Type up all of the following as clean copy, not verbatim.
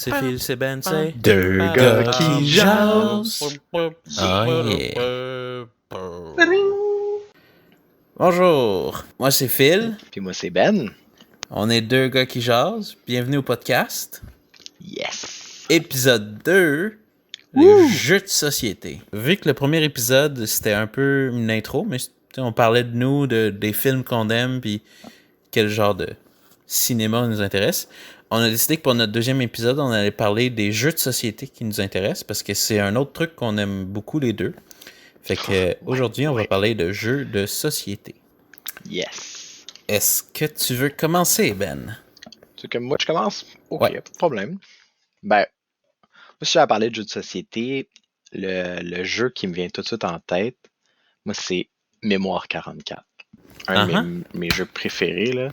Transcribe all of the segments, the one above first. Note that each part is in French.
C'est Phil, c'est Ben, c'est Deux gars qui jasent. Oh yeah. Bonjour, moi c'est Phil. Puis moi c'est Ben. On est deux gars qui jasent. Bienvenue au podcast. Yes. Épisode 2, les jeux de société. Vu que le premier épisode c'était un peu une intro, mais on parlait de nous, des films qu'on aime, puis quel genre de cinéma nous intéresse. On a décidé que pour notre deuxième épisode, on allait parler des jeux de société qui nous intéressent parce que c'est un autre truc qu'on aime beaucoup les deux. Fait que aujourd'hui, on va parler de jeux de société. Yes. Est-ce que tu veux commencer, Ben? Tu veux que moi je commence? Ok, Ouais. pas de problème. Ben, moi si j'ai à parler de jeux de société, le jeu qui me vient tout de suite en tête, moi c'est Mémoire 44. Un de mes jeux préférés, là.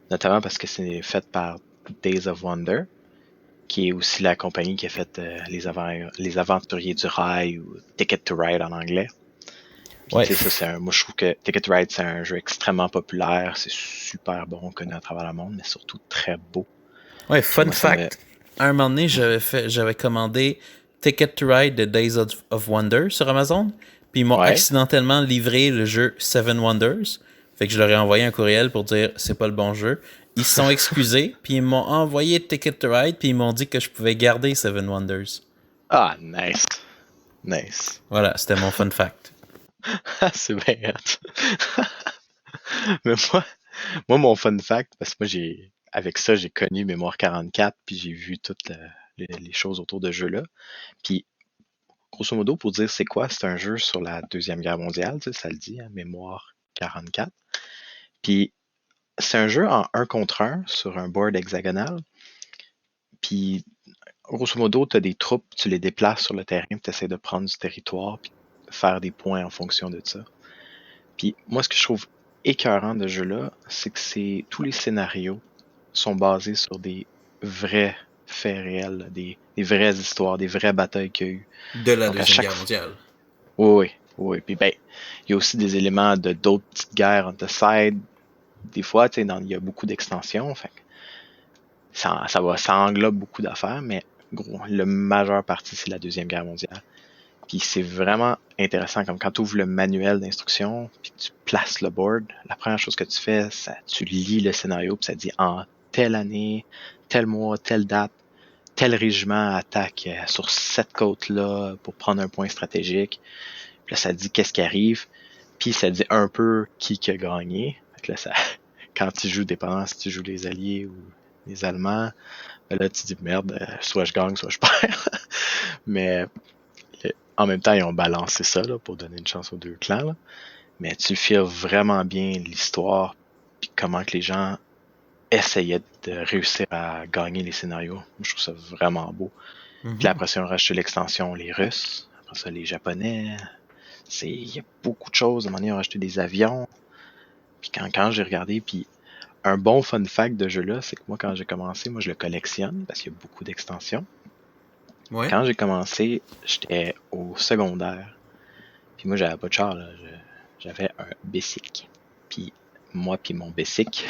Notamment parce que c'est fait par Days of Wonder, qui est aussi la compagnie qui a fait les Aventuriers du Rail ou Ticket to Ride en anglais. Puis, Ouais. tu sais, moi je trouve que Ticket to Ride c'est un jeu extrêmement populaire, c'est super bon, connu à travers le monde, mais surtout très beau. Ouais, fun moi, fact. À un moment donné, j'avais commandé Ticket to Ride de Days of Wonder sur Amazon, puis ils m'ont accidentellement livré le jeu Seven Wonders. Fait que je leur ai envoyé un courriel pour dire c'est pas le bon jeu. Ils se sont excusés, puis ils m'ont envoyé Ticket to Ride, puis ils m'ont dit que je pouvais garder Seven Wonders. Ah, nice. Nice. Voilà, c'était mon fun fact. C'est bien hot. Mais moi, mon fun fact, parce que moi, avec ça, j'ai connu Mémoire 44, puis j'ai vu toutes les choses autour de ce jeu-là. Puis, grosso modo, pour dire c'est quoi, c'est un jeu sur la Deuxième Guerre mondiale, tu sais, ça le dit, hein, Mémoire 44. Puis, c'est un jeu en 1 contre 1 sur un board hexagonal. Puis, grosso modo, tu as des troupes, tu les déplaces sur le terrain, tu essaies de prendre du territoire, puis faire des points en fonction de ça. Puis, moi, ce que je trouve écœurant de ce jeu-là, c'est que tous les scénarios sont basés sur des vrais faits réels, des vraies histoires, des vraies batailles qu'il y a eu. De la Deuxième Guerre mondiale. Oui. Puis ben, il y a aussi des éléments de d'autres petites guerres on the side. Des fois, tu sais, il y a beaucoup d'extensions. Fait ça englobe beaucoup d'affaires, mais gros, la majeure partie, c'est la Deuxième Guerre mondiale. Puis c'est vraiment intéressant, comme quand tu ouvres le manuel d'instruction, puis tu places le board, la première chose que tu fais, tu lis le scénario, puis ça dit en telle année, tel mois, telle date, tel régiment attaque sur cette côte-là pour prendre un point stratégique. Puis là, ça dit qu'est-ce qui arrive, puis ça dit un peu qui a gagné. Fait que là, quand tu joues, dépendant si tu joues les Alliés ou les Allemands, ben là, tu dis merde, soit je gagne, soit je perds. Mais en même temps, ils ont balancé ça là, pour donner une chance aux deux clans. Là. Mais tu files vraiment bien l'histoire puis comment que les gens essayaient de réussir à gagner les scénarios. Moi, je trouve ça vraiment beau. Puis après ça, on a rajouté l'extension les Russes, après ça, les Japonais. Il y a beaucoup de choses. À un moment donné, on a rajouté des avions. Puis quand j'ai regardé, puis un bon fun fact de jeu-là, c'est que moi, quand j'ai commencé, moi, je le collectionne parce qu'il y a beaucoup d'extensions. Ouais. Quand j'ai commencé, j'étais au secondaire. Puis moi, j'avais pas de char, là. J'avais un Bessic. Puis moi, puis mon Bessic,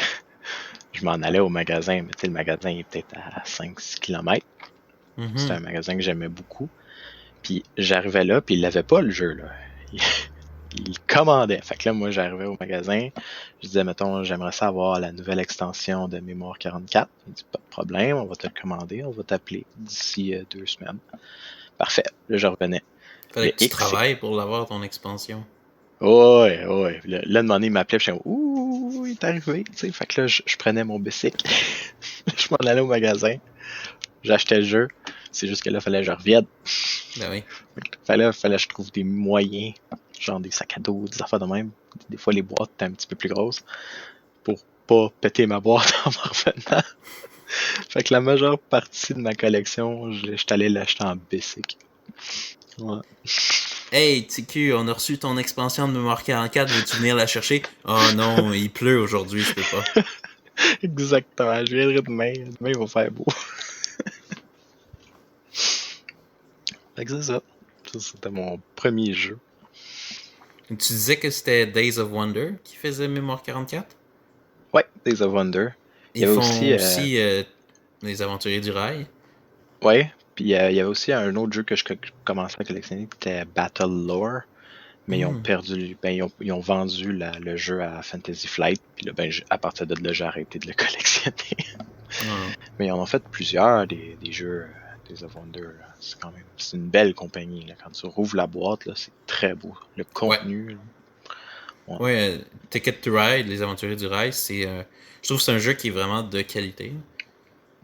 je m'en allais au magasin. Mais tu sais, le magasin est peut-être à 5-6 km. C'était un magasin que j'aimais beaucoup. Puis j'arrivais là, puis il l'avait pas, le jeu, là. Il commandait. Fait que là, moi, j'arrivais au magasin. Je disais, mettons, j'aimerais savoir la nouvelle extension de Mémoire 44. Il dit, pas de problème, on va te le commander. On va t'appeler d'ici 2 semaines. Parfait. Là, je revenais. Fallait que tu travailles pour l'avoir, ton expansion. Ouais. Là, de moment donné, il m'appelait, je suis ouh, il est arrivé, tu sais. Fait que là, je prenais mon bicycle, je m'en allais au magasin, j'achetais le jeu. C'est juste que là, fallait que je revienne. Ben oui. Fallait que je trouve des moyens, genre des sacs à dos, des affaires de même. Des fois, les boîtes étaient un petit peu plus grosses pour pas péter ma boîte en m'en revenant. Fait que la majeure partie de ma collection, je suis allé l'acheter en bicycle. Ouais. Hey, TQ, on a reçu ton expansion de Mémoire 44, veux-tu venir la chercher? Oh non, il pleut aujourd'hui, je peux pas. Exactement, je viendrai demain. Demain, il va faire beau. Fait que c'est ça. Ça, c'était mon premier jeu. Tu disais que c'était Days of Wonder qui faisait Mémoire 44? Ouais, Days of Wonder. Ils font aussi Les Aventuriers du Rail. Ouais. Puis il y avait aussi un autre jeu que je commençais à collectionner qui était Battle Lore. Mais ils ont Hmm. perdu, ben, ils ont vendu le jeu à Fantasy Flight. Puis là, ben, à partir de là, j'ai arrêté de le collectionner. Ah. Mais ils en ont fait plusieurs, des jeux, des of Wonder. Là. C'est une belle compagnie. Là. Quand tu rouvres la boîte, là, c'est très beau. Le Ouais. contenu, là, ouais. Ouais, Ticket to Ride, Les Aventuriers du Rail, je trouve que c'est un jeu qui est vraiment de qualité.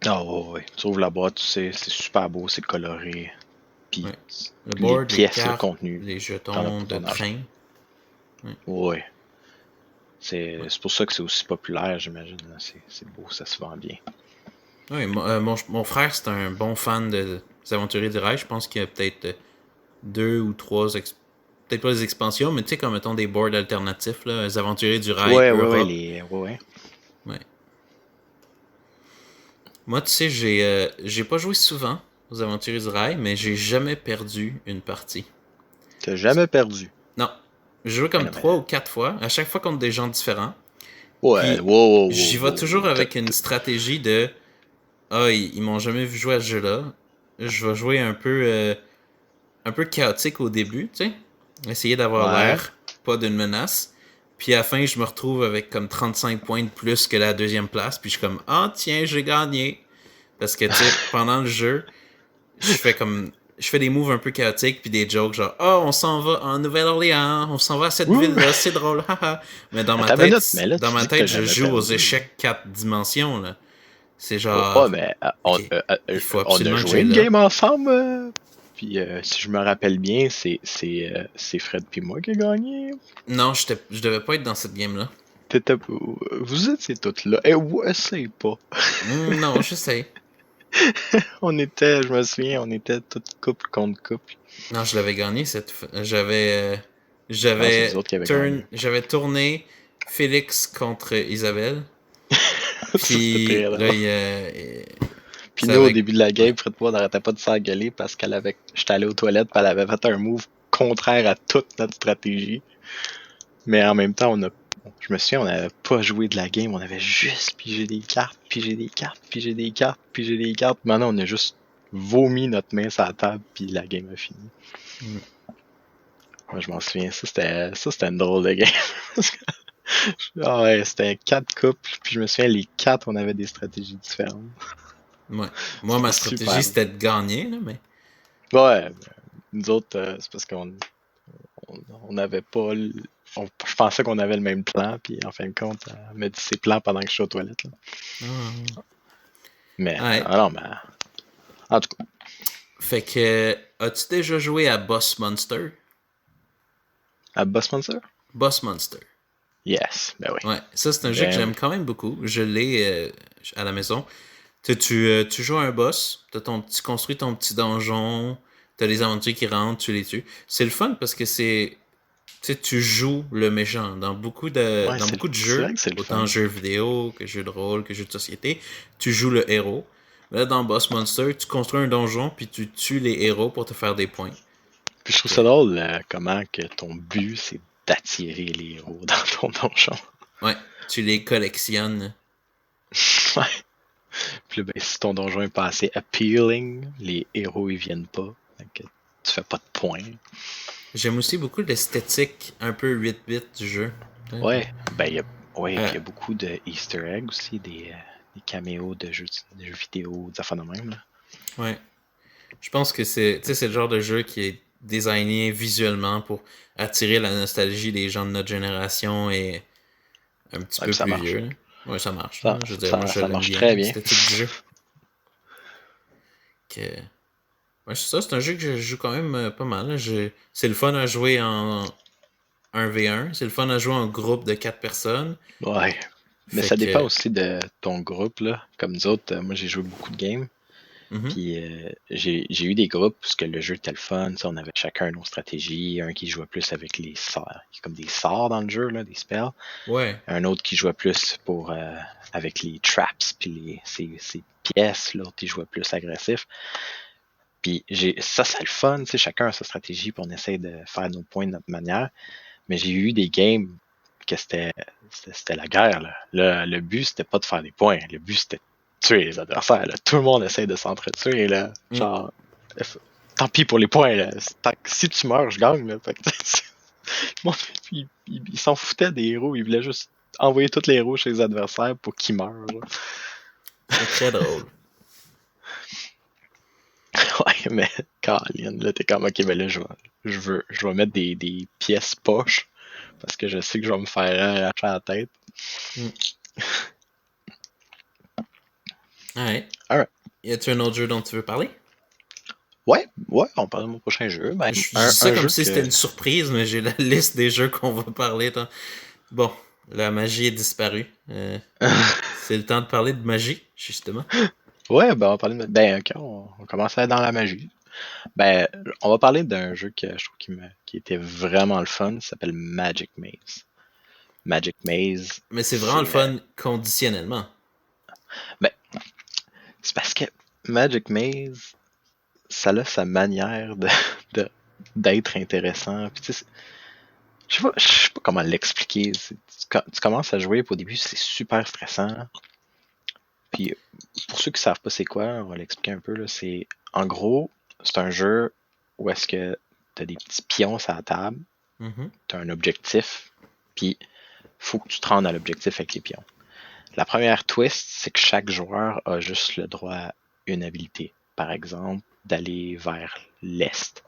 Ah ouais, ouais. Tu ouvres la boîte, tu sais, c'est super beau, c'est coloré. Puis Ouais. Le les board, les pièces, le cartes, contenu, les t'en as jetons pour de ton argent. train. Ouais. Ouais. Ouais. C'est pour ça que c'est aussi populaire, j'imagine. C'est beau, ça se vend bien. Ouais, mon frère, c'est un bon fan des Aventuriers du Rail. Je pense qu'il y a peut-être deux ou trois, peut-être pas des expansions, mais tu sais, comme mettons des boards alternatifs, là, les Aventuriers du Rail Ouais, ouais, ouais, Europe. ouais, ouais. Ouais. Moi, tu sais, j'ai pas joué souvent aux Aventuriers du Rail, mais j'ai jamais perdu une partie. T'as jamais perdu. Non. J'ai joué Mais comme non, mais. 3 ou 4 fois, à chaque fois contre des gens différents. Ouais, Puis wow, wow, wow, j'y vais wow, toujours wow. avec une stratégie de ah, ils m'ont jamais vu jouer à ce jeu-là. Je vais jouer un peu chaotique au début, tu sais. Essayer d'avoir Ouais. l'air pas d'une menace. Puis à la fin, je me retrouve avec comme 35 points de plus que la deuxième place. Puis je suis comme, ah tiens, j'ai gagné. Parce que, tu sais, pendant le jeu, je fais comme. Je fais des moves un peu chaotiques, puis des jokes genre, oh, on s'en va en Nouvelle-Orléans, on s'en va à cette Ouh! ville-là, c'est drôle, haha. Mais Attends une minute, mais là, dans tu ma dis que t'as tête, je jamais joue aux perdu. échecs 4 dimensions, là. C'est Ouais, genre, mais ok, il faut on a absolument que joué j'aille une là. game ensemble. Puis si je me rappelle bien, c'est Fred puis moi qui a gagné. Non, je devais pas être dans cette game-là. Vous étiez toutes là. Eh ouais, c'est pas. Non, je sais. On était, je me souviens, on était toutes couple contre couple. Non, je l'avais gagné cette fois. Non, c'est nous autres qui avaient gagné. J'avais tourné Félix contre Isabelle. Ça, c'était Puis très là, drôle. Puis ça nous, au avait, début de la ouais. game, Fred et moi, on n'arrêtait pas de s'engueuler parce qu'elle avait. J'étais allé aux toilettes, puis elle avait fait un move contraire à toute notre stratégie. Mais en même temps, je me souviens, on n'avait pas joué de la game, on avait juste pigé des cartes, pigé des cartes, pigé des cartes, pigé des cartes. Maintenant, on a juste vomi notre main sur la table, puis la game a fini. Mm. Moi, je m'en souviens, c'était une drôle de game. Ah ouais, c'était 4 couples, puis je me souviens, les 4, on avait des stratégies différentes. Ouais. Moi, ma C'était stratégie, super. c'était de gagner, là, mais. Ouais, nous autres, c'est parce on n'avait pas. Je pensais qu'on avait le même plan, puis en fin de compte, elle m'a dit ses plans pendant que je suis aux toilettes. Là. Ah. Mais, Ouais. non, mais. En tout cas, Fait que, as-tu déjà joué à Boss Monster? à Boss Monster? Boss Monster. Yes, ben oui. Ouais, ça c'est un jeu que Ben oui. j'aime quand même beaucoup. Je l'ai à la maison. Tu joues à un boss, tu construis ton petit donjon, t'as les aventures qui rentrent, tu les tues. C'est le fun parce que tu joues le méchant. Ouais, Dans beaucoup de c'est vrai jeux, que c'est le autant fun. jeux vidéo que jeux de rôle, que jeux de société, tu joues le héros. Là, dans Boss Monster, tu construis un donjon puis tu tues les héros pour te faire des points. Puis je trouve Que, ça drôle comment que ton but, c'est d'attirer les héros dans ton donjon. ouais, tu les collectionnes. Ouais. Puis là, ben, si ton donjon est pas assez appealing, les héros ils viennent pas. Fait que tu fais pas de points. J'aime aussi beaucoup l'esthétique un peu 8 bits du jeu. Ouais, ben ouais, puis Euh, il y a beaucoup de Easter eggs aussi, des caméos de jeux vidéo, des affaires de même. Là. ouais. Je pense que c'est le genre de jeu qui est designé visuellement pour attirer la nostalgie des gens de notre génération et un petit Ouais, peu puis ça plus marche. vieux. Là. Ouais, ça marche. Ça, Là. Je veux dire, moi ça, je ça l'aime marche bien, très bien. l'esthétique du jeu. Que... Ouais, c'est ça, c'est un jeu que je joue quand même pas mal. Là. C'est le fun à jouer en 1v1, c'est le fun à jouer en groupe de 4 personnes. Ouais. Mais Fait ça dépend que. aussi de ton groupe, là. Comme nous autres, moi j'ai joué beaucoup de games. Mhm. Puis j'ai eu des groupes parce que le jeu était le fun. On avait chacun nos stratégies. Un qui jouait plus avec les sorts. Il y a comme des sorts dans le jeu, là, des spells. Ouais. Un autre qui jouait plus avec les traps puis ces pièces. L'autre qui jouait plus agressif. Puis ça, c'est le fun. Chacun a sa stratégie puis on essaie de faire nos points de notre manière. Mais j'ai eu des games que c'était la guerre. Là. Le but, c'était pas de faire des points. Le but, c'était tuer les adversaires. Là. Tout le monde essaie de s'entretuer. Là. Genre, tant pis pour les points. Là. Si tu meurs, je gagne. Là. Fait que, il s'en foutait des héros. Il voulait juste envoyer tous les héros chez les adversaires pour qu'ils meurent. Là. C'est très drôle. Ouais, mais Colin, là, t'es comme, ok, ben là, je vais mettre des pièces poches parce que je sais que je vais me faire arracher la tête. Alright. Alright. Y a-tu un autre jeu dont tu veux parler? Ouais, on parle de mon prochain jeu. Ben, je dis ça comme si c'était une surprise, mais j'ai la liste des jeux qu'on va parler. Bon, la magie est disparue. C'est le temps de parler de magie, justement. Ouais, ben on va parler de... Ben ok, on commence dans la magie. Ben, on va parler d'un jeu que je trouve qui était vraiment le fun. Ça s'appelle Magic Maze. Magic Maze. Mais c'est vraiment le fun conditionnellement. Ben, c'est parce que Magic Maze, ça a sa manière d'être intéressant. Puis, tu sais, je sais pas comment l'expliquer. Tu commences à jouer, puis au début, c'est super stressant. Puis, pour ceux qui savent pas c'est quoi, on va l'expliquer un peu. Là, en gros, c'est un jeu où est-ce que tu as des petits pions sur la table, tu as un objectif, puis faut que tu te rendes à l'objectif avec les pions. La première twist, c'est que chaque joueur a juste le droit à une habilité. Par exemple, d'aller vers l'est.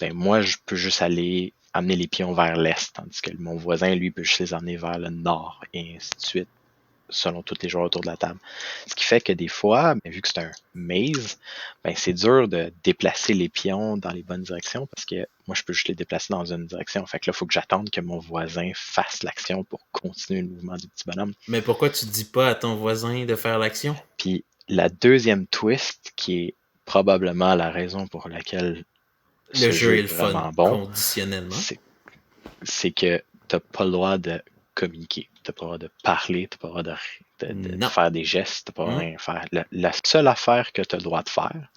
Ben moi, je peux juste aller amener les pions vers l'est, tandis que mon voisin, lui, peut juste les emmener vers le nord, et ainsi de suite, selon tous les joueurs autour de la table. Ce qui fait que des fois, vu que c'est un maze, ben c'est dur de déplacer les pions dans les bonnes directions parce que moi, je peux juste les déplacer dans une direction. Fait que là, il faut que j'attende que mon voisin fasse l'action pour continuer le mouvement du petit bonhomme. Mais pourquoi tu dis pas à ton voisin de faire l'action? Puis la deuxième twist, qui est probablement la raison pour laquelle le jeu est le vraiment fun bon, conditionnellement, c'est que t'as pas le droit de communiquer, t'as pas le droit de parler, t'as pas le droit de faire des gestes, t'as pas le droit de rien faire. La seule affaire que t'as le droit de faire,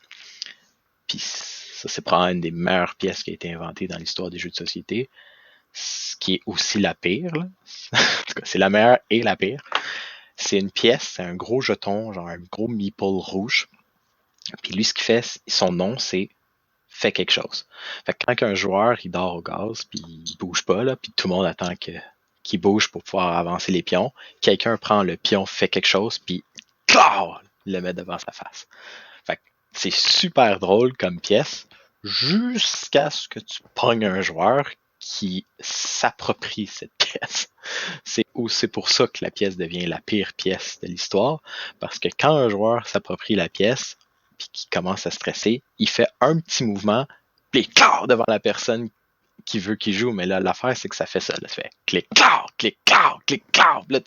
puis ça c'est probablement une des meilleures pièces qui a été inventée dans l'histoire des jeux de société, ce qui est aussi la pire, là. En tout cas, c'est la meilleure et la pire. C'est une pièce, c'est un gros jeton, genre un gros meeple rouge. Puis lui, ce qu'il fait, son nom, c'est fait quelque chose. Fait que quand un joueur il dort au gaz, puis il bouge pas, là, puis tout le monde attend qu'il bouge pour pouvoir avancer les pions, quelqu'un prend le pion, fait quelque chose, puis le met devant sa face. Fait que c'est super drôle comme pièce, jusqu'à ce que tu pognes un joueur qui s'approprie cette pièce. C'est pour ça que la pièce devient la pire pièce de l'histoire, parce que quand un joueur s'approprie la pièce, puis qui commence à stresser, il fait un petit mouvement, puis il claque devant la personne qui veut qu'il joue. Mais là, l'affaire, c'est que ça fait ça. Là, ça fait clic, clac, clic, clac, clic, clac. Là,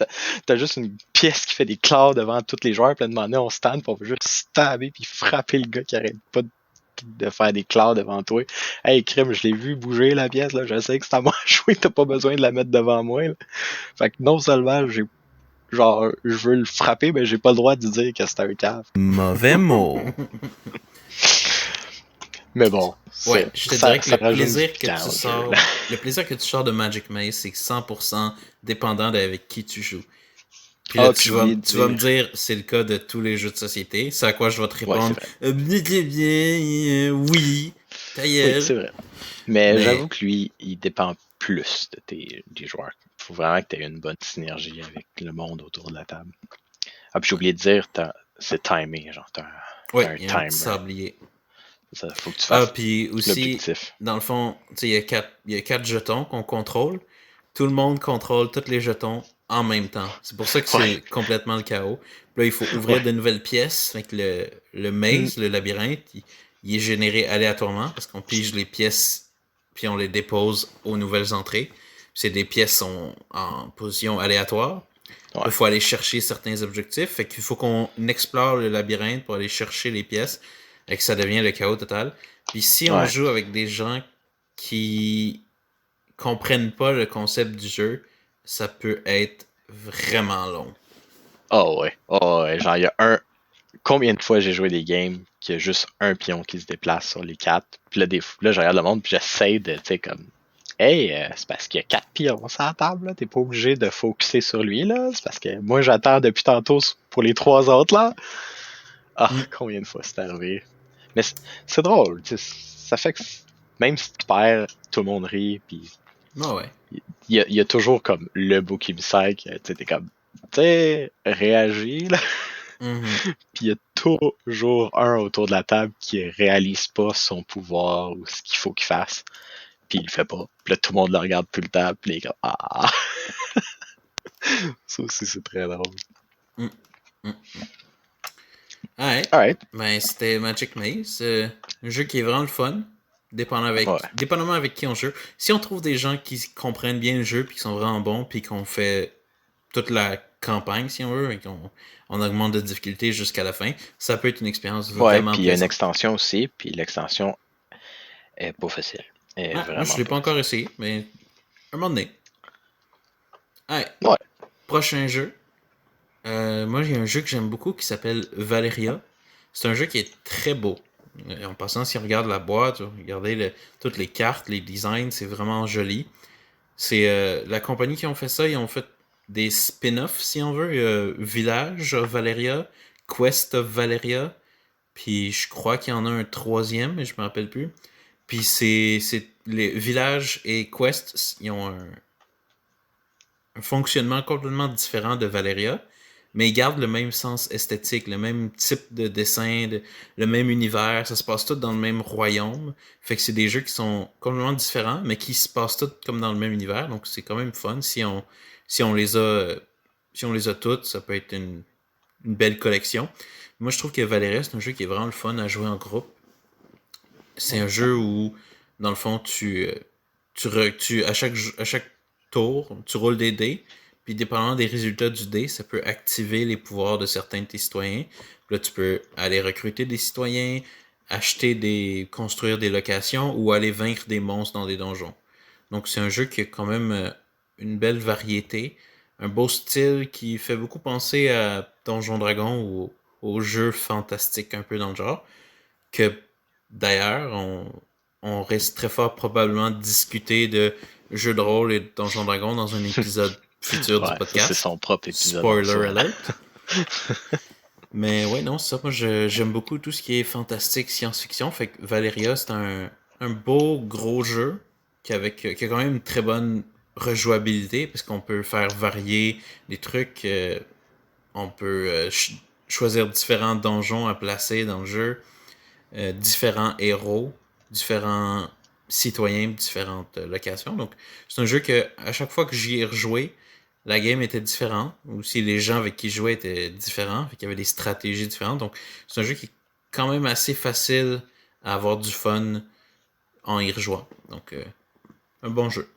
t'as juste une pièce qui fait des clacs devant tous les joueurs. Puis à un moment donné, on stand, puis on veut juste stabber, puis frapper le gars qui arrête pas de faire des clacs devant toi. Hey, crime, je l'ai vu bouger la pièce. Là. Je sais que c'est à moi à jouer, t'as pas besoin de la mettre devant moi. Là. Fait que non seulement je veux le frapper, mais j'ai pas le droit de dire que c'est un cave. Mauvais mot. Mais bon. Ouais, je te dirais que le plaisir que tu sors de Magic Maze, c'est 100% dépendant d'avec qui tu joues. Puis là, tu vas me dire, c'est le cas de tous les jeux de société. C'est à quoi je vais te répondre. Oui, ta gueule. Oui, c'est vrai. Mais j'avoue que lui, il dépend plus des joueurs. Il faut vraiment que tu aies une bonne synergie avec le monde autour de la table. Ah, puis j'ai oublié de dire, c'est timé, genre, t'as un timer. Un sablier. Ça, faut que tu fasses puis aussi, dans le fond, il y a 4 jetons qu'on contrôle. Tout le monde contrôle tous les jetons en même temps. C'est pour ça que c'est complètement le chaos. Puis là, il faut ouvrir de nouvelles pièces. Fait que le maze, le labyrinthe, il est généré aléatoirement parce qu'on pige les pièces puis on les dépose aux nouvelles entrées. C'est des pièces en position aléatoire. Il faut aller chercher certains objectifs. Fait qu'il faut qu'on explore le labyrinthe pour aller chercher les pièces et que ça devient le chaos total. Puis si on joue avec des gens qui comprennent pas le concept du jeu, ça peut être vraiment long. Oh ouais. Genre, il y a combien de fois j'ai joué des games qu'il y a juste un pion qui se déplace sur les 4. Puis là, je regarde le monde, puis j'essaie de, tu sais, comme hey, c'est parce qu'il y a 4 pions sur la table, là. T'es pas obligé de focuser sur lui, là. C'est parce que moi, j'attends depuis tantôt pour les 3 autres, là. Ah, Mm. combien de fois c'est arrivé. Mais c'est drôle, tu sais, ça fait que même si tu perds, tout le monde rit, puis Ah ouais. il y a toujours comme le bouc émissaire qui, tu sais, t'es comme, tu sais, réagis, là. Mhm. Puis il y a toujours un autour de la table qui réalise pas son pouvoir ou ce qu'il faut qu'il fasse. Puis il le fait pas. Puis là, tout le monde le regarde tout le temps. Puis il est comme, ah! Ça aussi, c'est très drôle. Mm. Mm. Ouais. Alright. Ben, c'était Magic Maze. Un jeu qui est vraiment le fun. Ouais. Dépendamment avec qui on joue. Si on trouve des gens qui comprennent bien le jeu, puis qui sont vraiment bons, puis qu'on fait toute la campagne, si on veut, et qu'on augmente de difficulté jusqu'à la fin, ça peut être une expérience Ouais, vraiment puis il y a une plaisante. extension aussi. Puis l'extension est pas facile. Elle est Ouais, moi, je vraiment l'ai pas pas encore facile. essayé, mais un moment donné. Ouais. Ouais. Prochain jeu. Moi, il y a un jeu que j'aime beaucoup qui s'appelle Valeria. C'est un jeu qui est très beau. En passant, si on regarde la boîte, regardez toutes les cartes, les designs, c'est vraiment joli. C'est la compagnie qui ont fait ça, ils ont fait des spin-offs, si on veut. Village of Valeria, Quest of Valeria, puis je crois qu'il y en a un troisième, mais je me rappelle plus. Puis c'est les Village et Quest, ils ont un fonctionnement complètement différent de Valeria, mais ils gardent le même sens esthétique, le même type de dessin, le même univers, ça se passe tout dans le même royaume. Fait que c'est des jeux qui sont complètement différents, mais qui se passent tous comme dans le même univers, donc c'est quand même fun. Si on les a, si on les a toutes, ça peut être une belle collection. Moi, je trouve que Valeria, c'est un jeu qui est vraiment le fun à jouer en groupe. C'est un jeu où, dans le fond, à chaque tour, tu roules des dés, puis dépendamment des résultats du dé, ça peut activer les pouvoirs de certains de tes citoyens. Puis là, tu peux aller recruter des citoyens, construire des locations ou aller vaincre des monstres dans des donjons. Donc, c'est un jeu qui a quand même une belle variété, un beau style qui fait beaucoup penser à Donjon Dragon ou aux jeux fantastiques un peu dans le genre que d'ailleurs, on risque très fort probablement de discuter de jeux de rôle et de Donjons Dragons dans un épisode futur du Ouais, ça, c'est podcast. son propre épisode en Spoiler soi, là. alert. Mais ouais, non, c'est ça. Moi, j'aime beaucoup tout ce qui est fantastique, science-fiction. Fait que Valeria, c'est un beau, gros jeu qui a quand même une très bonne rejouabilité parce qu'on peut faire varier les trucs. On peut choisir différents donjons à placer dans le jeu. Différents héros, différents citoyens, différentes locations. Donc, c'est un jeu que à chaque fois que j'y ai rejoué, la game était différente. Aussi, les gens avec qui je jouais étaient différents. Fait qu'il y avait des stratégies différentes. Donc, c'est un jeu qui est quand même assez facile à avoir du fun en y rejouant. Donc, un bon jeu.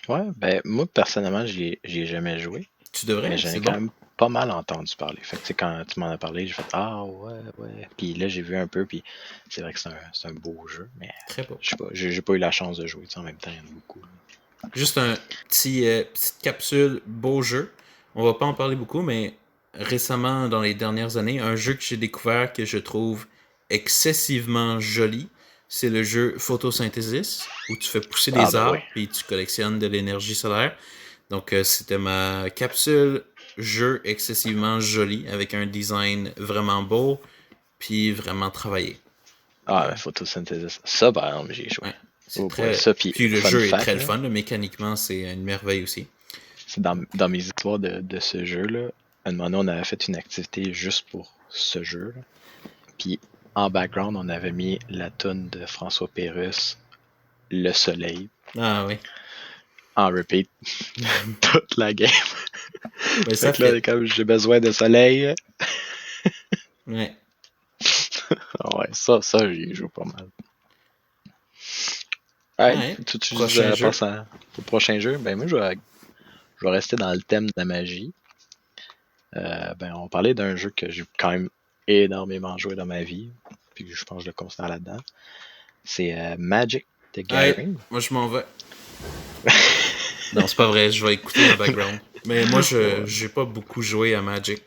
Ouais, ben, moi, personnellement, j'y ai jamais joué. Tu Mais devrais, j'en ai c'est quand bon. même pas mal entendu parler. Fait que, tu sais, quand tu m'en as parlé, j'ai fait, ah, ouais, ouais. Puis là, j'ai vu un peu, puis c'est vrai que c'est un beau jeu, mais Très beau. je sais pas, j'ai pas eu la chance de jouer, tu sais, en même temps, il y en a beaucoup, là. Juste un petite capsule, beau jeu. On va pas en parler beaucoup, mais récemment, dans les dernières années, un jeu que j'ai découvert que je trouve excessivement joli, c'est le jeu Photosynthesis, où tu fais pousser Ah, des ben oui. arbres et tu collectionnes de l'énergie solaire. Donc, c'était ma capsule jeu excessivement joli, avec un design vraiment beau, puis vraiment travaillé. Donc, Ah, ben, photosynthesis. Ça, par exemple, j'y ai joué. ouais, c'est Oh boy, très. ça, puis Puis le fun jeu est fact, très le là, fun, là. Mécaniquement, c'est une merveille aussi. c'est dans mes histoires de ce jeu-là, à un moment donné, on avait fait une activité juste pour ce jeu, là. Puis en background, on avait mis la toune de François Pérusse, Le Soleil, Ah oui. en repeat toute la game. Ben, Fait ça que là, fait. comme j'ai besoin de soleil, Ouais. ouais, ça, j'y joue pas mal. Ouais, Ouais. tu Prochain jeu. passes au prochain jeu. Ben moi, je vais rester dans le thème de la magie. Ben, on parlait d'un jeu que j'ai quand même énormément joué dans ma vie, puis je pense que je le considère là-dedans. C'est Magic the Ouais. Gathering. Moi, je m'en vais. Non, c'est pas vrai. Je vais écouter en background. Mais moi, Ouais, j'ai pas beaucoup joué à Magic.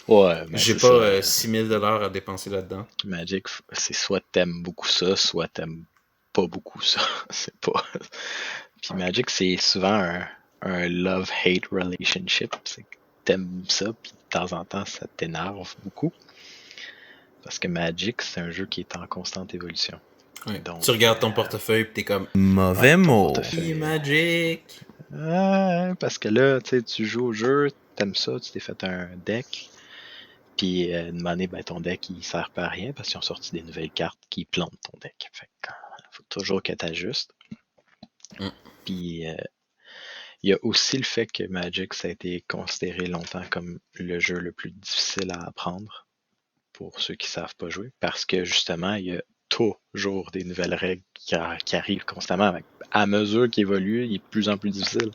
ouais, mais J'ai c'est pas ça. 6000$ à dépenser là-dedans. Magic, c'est soit t'aimes beaucoup ça, soit t'aimes pas beaucoup ça. C'est pas. Puis Magic, c'est souvent un love-hate relationship. C'est que t'aimes ça, puis de temps en temps, ça t'énerve beaucoup. Parce que Magic, c'est un jeu qui est en constante évolution. Ouais. Donc, Tu regardes ton portefeuille pis t'es comme mauvais ouais, ton mot. portefeuille. Magic. Parce que là, tu joues au jeu, t'aimes ça, tu t'es fait un deck. Puis une moment donné, ben, ton deck, il sert pas à rien parce qu'ils ont sorti des nouvelles cartes qui plantent ton deck. Fait que, faut toujours que t'ajustes. Mm. Puis il y a aussi le fait que Magic, ça a été considéré longtemps comme le jeu le plus difficile à apprendre pour ceux qui savent pas jouer. Parce que justement, il y a toujours des nouvelles règles qui arrivent constamment. À mesure qu'il évolue, il est de plus en plus difficile.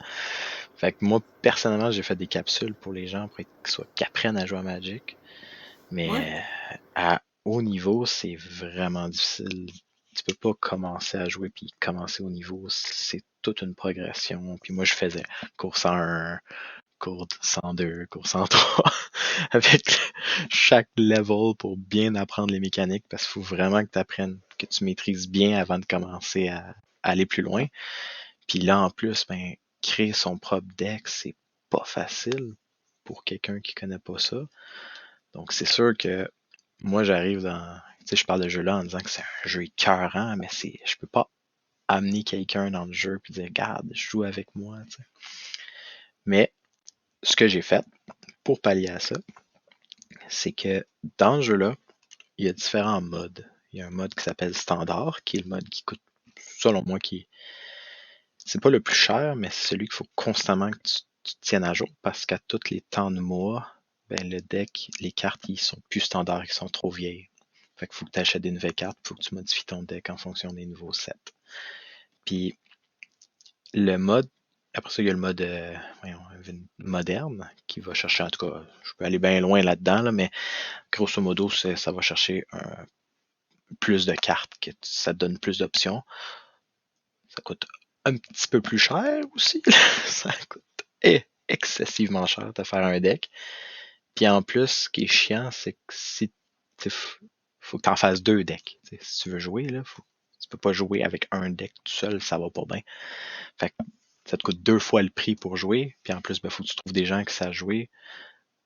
Fait que moi, personnellement, j'ai fait des capsules pour les gens pour qu'ils apprennent à jouer à Magic. Mais Ouais. à haut niveau, c'est vraiment difficile. Tu peux pas commencer à jouer puis commencer au niveau. C'est toute une progression. Puis moi, je faisais cours 101, cours 102, cours 103 avec chaque level pour bien apprendre les mécaniques parce qu'il faut vraiment que tu apprennes, que tu maîtrises bien avant de commencer à aller plus loin. Puis là, en plus, ben, créer son propre deck, c'est pas facile pour quelqu'un qui connaît pas ça. Donc, c'est sûr que moi, j'arrive dans. Tu sais, je parle de jeu-là en disant que c'est un jeu écœurant, mais je peux pas amener quelqu'un dans le jeu et dire, regarde, je joue avec moi. Tu sais. Mais ce que j'ai fait pour pallier à ça, c'est que dans le jeu-là, il y a différents modes. Il y a un mode qui s'appelle standard, qui est le mode qui coûte, selon moi, c'est pas le plus cher, mais c'est celui qu'il faut constamment que tu tiennes à jour parce qu'à tous les temps de mois, ben, le deck, les cartes, ils sont plus standards, ils sont trop vieilles. Fait qu'il faut que tu achètes des nouvelles cartes, il faut que tu modifies ton deck en fonction des nouveaux sets. Puis le mode, après ça, il y a le mode moderne qui va chercher, en tout cas, je peux aller bien loin là-dedans, là, mais grosso modo, ça va chercher plus de cartes, que ça te donne plus d'options. Ça coûte un petit peu plus cher aussi. Ça coûte excessivement cher de faire un deck. Puis en plus, ce qui est chiant, c'est que si faut que tu en fasses deux decks. T'sais, si tu veux jouer, là, tu peux pas jouer avec un deck tout seul, ça va pas bien. Fait que ça te coûte 2 fois le prix pour jouer. Puis en plus, ben, faut que tu trouves des gens qui savent jouer.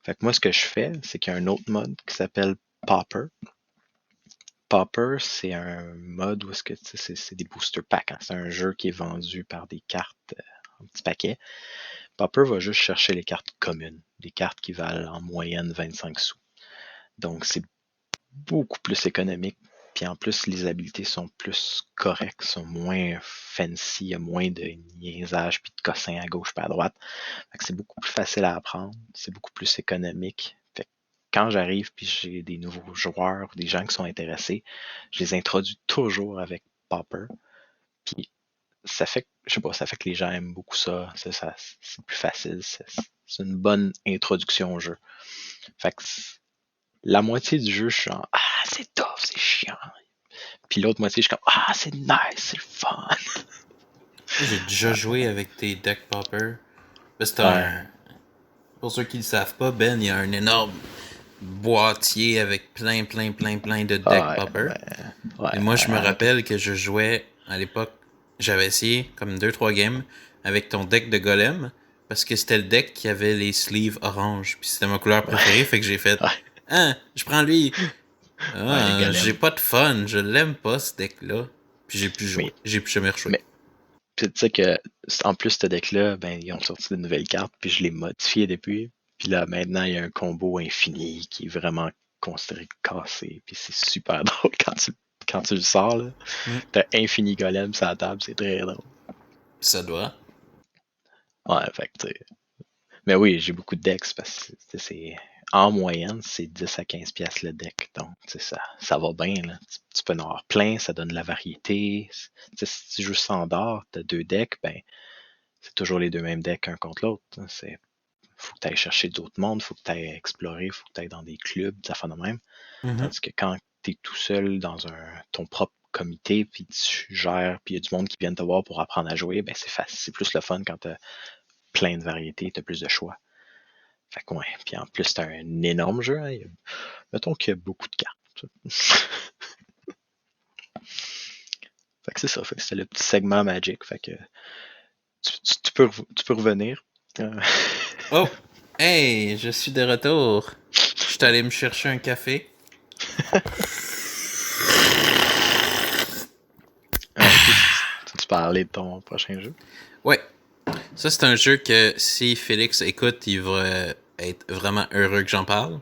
Fait que moi, ce que je fais, c'est qu'il y a un autre mode qui s'appelle Pauper. Pauper, c'est un mode où c'est des booster packs. Hein. C'est un jeu qui est vendu par des cartes en petits paquets. Pauper va juste chercher les cartes communes, des cartes qui valent en moyenne 25 sous. Donc, c'est beaucoup plus économique. Puis en plus, les habilités sont plus correctes, sont moins fancy, il y a moins de niaisage puis de cossins à gauche et à droite. Fait que c'est beaucoup plus facile à apprendre, c'est beaucoup plus économique. Fait que quand j'arrive puis j'ai des nouveaux joueurs, des gens qui sont intéressés, je les introduis toujours avec Pauper. Puis ça fait que, je sais pas, ça fait que les gens aiment beaucoup ça. C'est plus facile. C'est une bonne introduction au jeu. Fait que la moitié du jeu, je suis en ah, c'est tough, c'est chiant. Puis l'autre moitié, je suis comme ah, c'est nice, c'est le fun. J'ai déjà joué avec tes deck poppers. C'est Ouais. un. Pour ceux qui ne le savent pas, Ben, il y a un énorme boîtier avec plein de deck Ouais, poppers. ouais, Et moi, je me ouais, rappelle que je jouais à l'époque, j'avais essayé comme 2-3 games avec ton deck de golem parce que c'était le deck qui avait les sleeves orange. Puis c'était ma couleur préférée, fait que j'ai fait ouais, ah, je prends lui. ouais, les Ah, j'ai golems. pas de fun, je l'aime pas ce deck-là. Puis j'ai plus joué. Mais, J'ai plus jamais rejoué. mais puis tu sais que en plus ce deck-là, ben ils ont sorti de nouvelles cartes, puis je l'ai modifié depuis. Puis là, maintenant, il y a un combo infini qui est vraiment considéré cassé. Puis c'est super drôle quand tu le sors. Là. Hmm, T'as infini golem sur la table, c'est très drôle. ça doit. Ouais, fait que tu sais. Mais oui, j'ai beaucoup de decks parce que c'est en moyenne, c'est 10 à 15 pièces le deck. Donc, ça va bien. Là. Tu peux en avoir plein, ça donne de la variété. Si tu joues standard, tu as deux decks, ben, c'est toujours les deux mêmes decks un contre l'autre. Faut que tu ailles chercher d'autres mondes, faut que tu ailles explorer, faut que tu ailles dans des clubs, ça fait de même. Mhm. Tandis que quand tu es tout seul dans ton propre comité, puis tu gères, puis il y a du monde qui vient te voir pour apprendre à jouer, ben c'est facile. C'est plus le fun quand tu as plein de variétés, tu as plus de choix. Fait que ouais. Puis en plus, c'est un énorme jeu. Hein. Mettons qu'il y a beaucoup de cartes. Fait que c'est ça. Fait que c'était le petit segment Magic. Fait que tu peux revenir. Oh! Hey, je suis de retour. Je suis allé me chercher un café. Tu parlais de ton prochain jeu? Ouais. Ça, c'est un jeu que si Félix écoute, il va être vraiment heureux que j'en parle.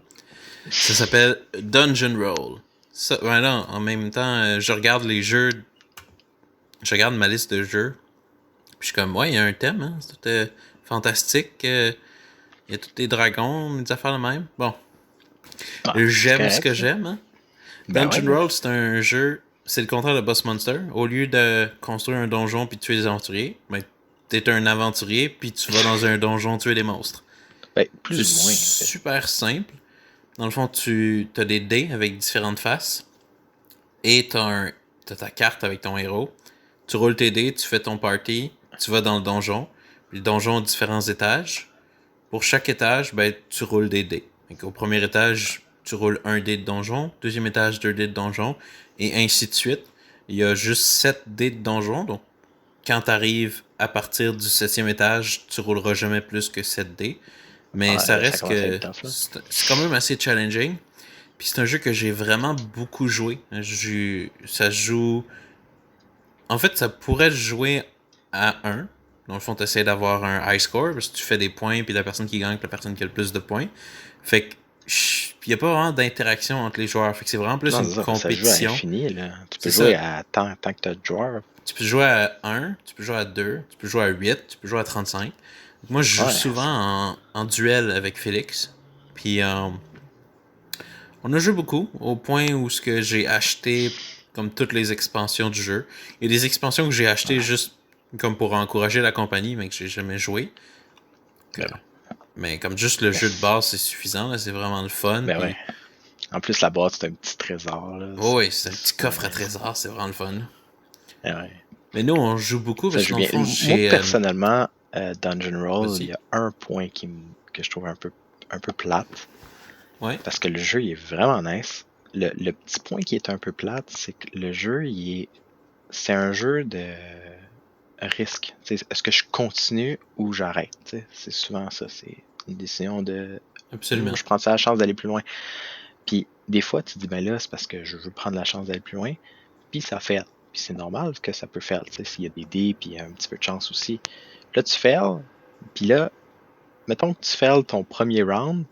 Ça s'appelle Dungeon Roll. Ça, voilà, en même temps, je regarde les jeux. Je regarde ma liste de jeux. Puis je suis comme, ouais, il y a un thème, hein. C'est tout fantastique. Il y a tous des dragons, des affaires de même. Bon. J'aime ce que j'aime, hein. Dungeon Roll, c'est un jeu. C'est le contraire de Boss Monster. Au lieu de construire un donjon puis de tuer des aventuriers, ben, t'es un aventurier puis tu vas dans un donjon tuer des monstres. Ben, plus ou moins. C'est super simple. Dans le fond, tu as des dés avec différentes faces. Et t'as ta carte avec ton héros. Tu roules tes dés, tu fais ton party, tu vas dans le donjon. Le donjon a différents étages. Pour chaque étage, ben, tu roules des dés. Donc, au premier étage, tu roules un dé de donjon. Deuxième étage, 2 dés de donjon. Et ainsi de suite. Il y a juste 7 dés de donjon. Donc, quand tu arrives à partir du 7e étage, tu rouleras jamais plus que 7 dés. Mais ça reste que c'est quand même assez challenging. Puis c'est un jeu que j'ai vraiment beaucoup joué. Ça joue... En fait, ça pourrait jouer à 1. Dans le fond, tu essaies d'avoir un high score parce que tu fais des points, puis la personne qui gagne, c'est la personne qui a le plus de points. Fait que il n'y a pas vraiment d'interaction entre les joueurs. Fait que c'est vraiment plus une compétition. Ça joue à l'infini, là. Tu peux jouer à tant que tu as de joueurs. Tu peux jouer à 1, tu peux jouer à 2, tu peux jouer à 8, tu peux jouer à 35. Donc moi, je joue souvent en duel avec Félix. Puis on a joué beaucoup, au point où ce que j'ai acheté comme toutes les expansions du jeu. Il y a des expansions que j'ai achetées juste comme pour encourager la compagnie, mais que j'ai jamais joué. Mais comme juste le jeu de base, c'est suffisant, là, c'est vraiment le fun. Ben ouais. En plus, la boîte, c'est un petit trésor. Là. Oui, c'est un petit coffre à trésor, c'est vraiment le fun. Ouais. Mais nous, on joue beaucoup parce qu'en fond, moi, personnellement, Dungeon Roll, il y a un point que je trouve un peu plate. Ouais. Parce que le jeu, il est vraiment nice. Le petit point qui est un peu plate, c'est que le jeu, c'est un jeu de risque. Est-ce que je continue ou j'arrête? C'est souvent ça. C'est une décision de... Absolument. Je prends la chance d'aller plus loin. Puis des fois, tu te dis, ben là, c'est parce que je veux prendre la chance d'aller plus loin. Puis ça fait. Puis c'est normal que ça peut faire. S'il y a des dés, puis il y a un petit peu de chance aussi. Là, tu fails. Puis là, mettons que tu fails ton premier round.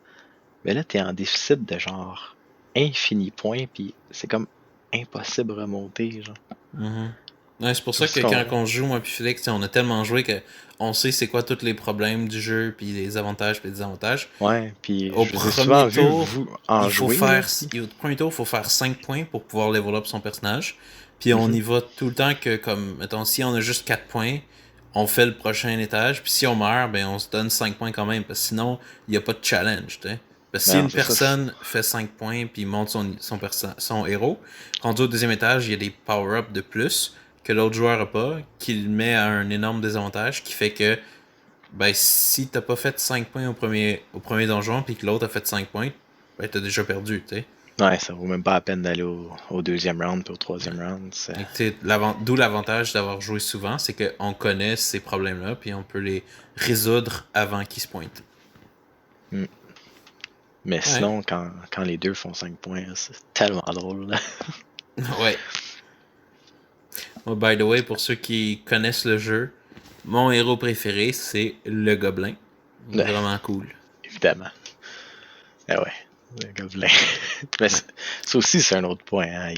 Ben là, t'es en déficit de genre infini points. Puis c'est comme impossible de remonter. Genre. Mm-hmm. Ouais, c'est pour ça que quand on joue, moi puis Félix, on a tellement joué que on sait c'est quoi tous les problèmes du jeu, puis les avantages, puis les désavantages. Ouais, puis au premier tour, au premier tour, il faut faire 5 points pour pouvoir level up son personnage. Puis on y va tout le temps que, comme, mettons, si on a juste 4 points, on fait le prochain étage. Puis si on meurt, ben on se donne 5 points quand même, parce que sinon, il n'y a pas de challenge, tu sais. Parce que si une personne fait 5 points puis monte son héros, rendu au deuxième étage, il y a des power-ups de plus que l'autre joueur n'a pas, qui le met à un énorme désavantage, qui fait que ben si t'as pas fait 5 points au premier donjon puis que l'autre a fait 5 points, ben t'as déjà perdu, tu sais. Ouais, ça vaut même pas la peine d'aller au deuxième round puis au troisième round. D'où l'avantage d'avoir joué souvent, c'est qu'on connaît ces problèmes-là puis on peut les résoudre avant qu'ils se pointent. Mais sinon, quand les deux font 5 points, c'est tellement drôle. Là. Ouais. Oh, by the way, pour ceux qui connaissent le jeu, mon héros préféré, c'est le gobelin. Vraiment cool. Évidemment. Ah ouais, le gobelin. Mais ça aussi, c'est un autre point. Hein.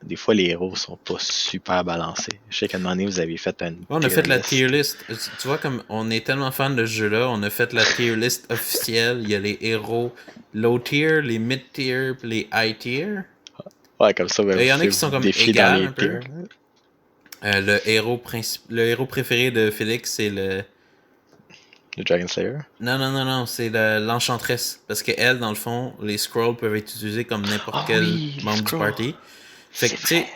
Des fois, les héros sont pas super balancés. Je sais qu'à un moment donné, vous avez fait on a fait la tier list. Tu vois, comme on est tellement fan de ce jeu-là, on a fait la tier list officielle. Il y a les héros low tier, les mid tier, les high tier. Ouais, comme ça, il y en a qui sont comme égales un peu. Le héros préféré de Félix, c'est le Dragon Slayer? Non, c'est l'enchantresse. Parce que elle, dans le fond, les scrolls peuvent être utilisés comme n'importe quel membre du party. Fait que, tu sais,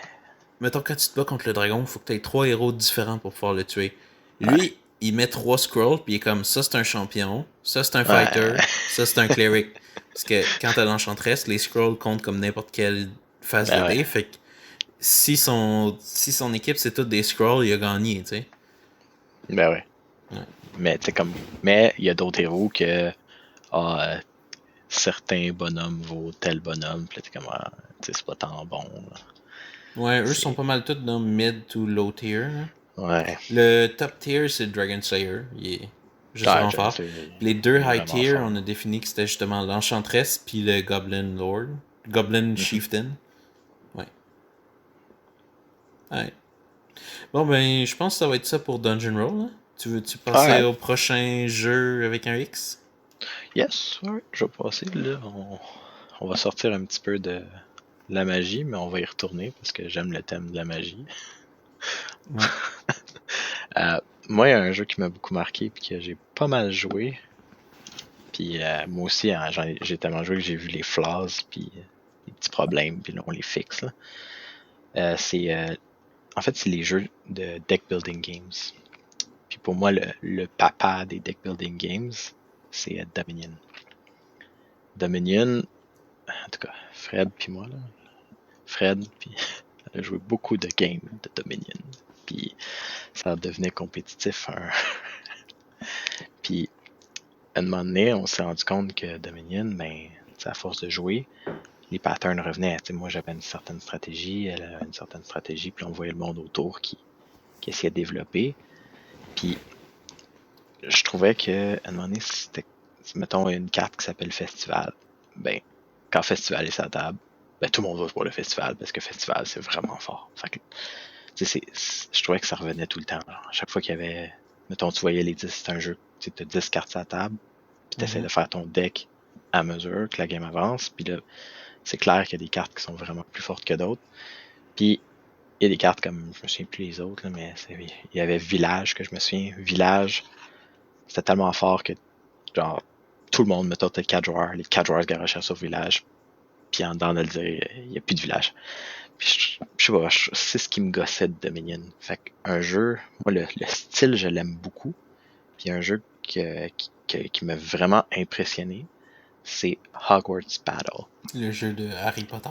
mettons, quand tu te bats contre le dragon, il faut que tu aies 3 héros différents pour pouvoir le tuer. Lui, il met 3 scrolls, puis il est comme, ça c'est un champion, ça c'est un fighter, ça c'est un cleric. Parce que quand t'as l'enchantresse, les scrolls comptent comme n'importe quelle phase de dé. Fait que si son équipe c'est toutes des Skrulls, il a gagné, tu sais. Ben ouais. Ouais. Mais tu sais, mais il y a d'autres héros que certains bonhommes vaut tel bonhomme, puis là, t'es comme tu sais, c'est pas tant bon. Là. Ouais, eux sont C'est. pas mal tous dans mid to low tier. Là. Ouais. Le top tier, c'est Dragon Slayer. Il est juste Ouais, vraiment Dragon fort. Slayer, Les deux il est high vraiment tier, fort. on a défini que c'était justement l'Enchantress puis le Goblin Lord. Goblin Mhm. Chieftain. Ouais. Ouais. Bon, ben, je pense que ça va être ça pour Dungeon Roll. Hein. Tu veux-tu passer Alright. au prochain jeu avec un X? Yes, ouais, je vais passer. Là, on va sortir un petit peu de la magie, mais on va y retourner parce que j'aime le thème de la magie. Ouais. Moi, il y a un jeu qui m'a beaucoup marqué et que j'ai pas mal joué. Puis moi aussi, hein, j'ai tellement joué que j'ai vu les flaws puis les petits problèmes, puis là, on les fixe. Là. En fait, c'est les jeux de deck building games. Puis pour moi, le papa des deck building games, c'est Dominion. Dominion, en tout cas, Fred puis moi, là, Fred, puis on a joué beaucoup de games de Dominion. Puis ça devenait compétitif. Puis à un moment donné, on s'est rendu compte que Dominion, ben, à force de jouer, les patterns revenaient. T'sais, moi, j'avais une certaine stratégie, elle avait une certaine stratégie, puis on voyait le monde autour qui essayait de développer. Puis je trouvais que à un moment donné, c'était, mettons, une carte qui s'appelle Festival. Ben, quand Festival est sur la table, ben, tout le monde va pour le Festival, parce que Festival, c'est vraiment fort. Fait que, je trouvais que ça revenait tout le temps. Alors, à chaque fois qu'il y avait, mettons, tu voyais les 10, c'est un jeu, tu as 10 cartes sur la table, puis tu essaies de faire ton deck à mesure que la game avance, puis là, c'est clair qu'il y a des cartes qui sont vraiment plus fortes que d'autres. Puis, il y a des cartes comme, je me souviens plus les autres, là, mais il y avait Village, que je me souviens. Village, c'était tellement fort que, genre, tout le monde, mettons, t'as 4 joueurs, les 4 joueurs se garochaient sur Village, puis en dedans de le dire, il n'y a plus de Village. Puis, je sais pas, c'est ce qui me gossait de Dominion. Fait qu'un jeu, moi, le style, je l'aime beaucoup. Puis un jeu qui m'a vraiment impressionné, c'est Hogwarts Battle. Le jeu de Harry Potter.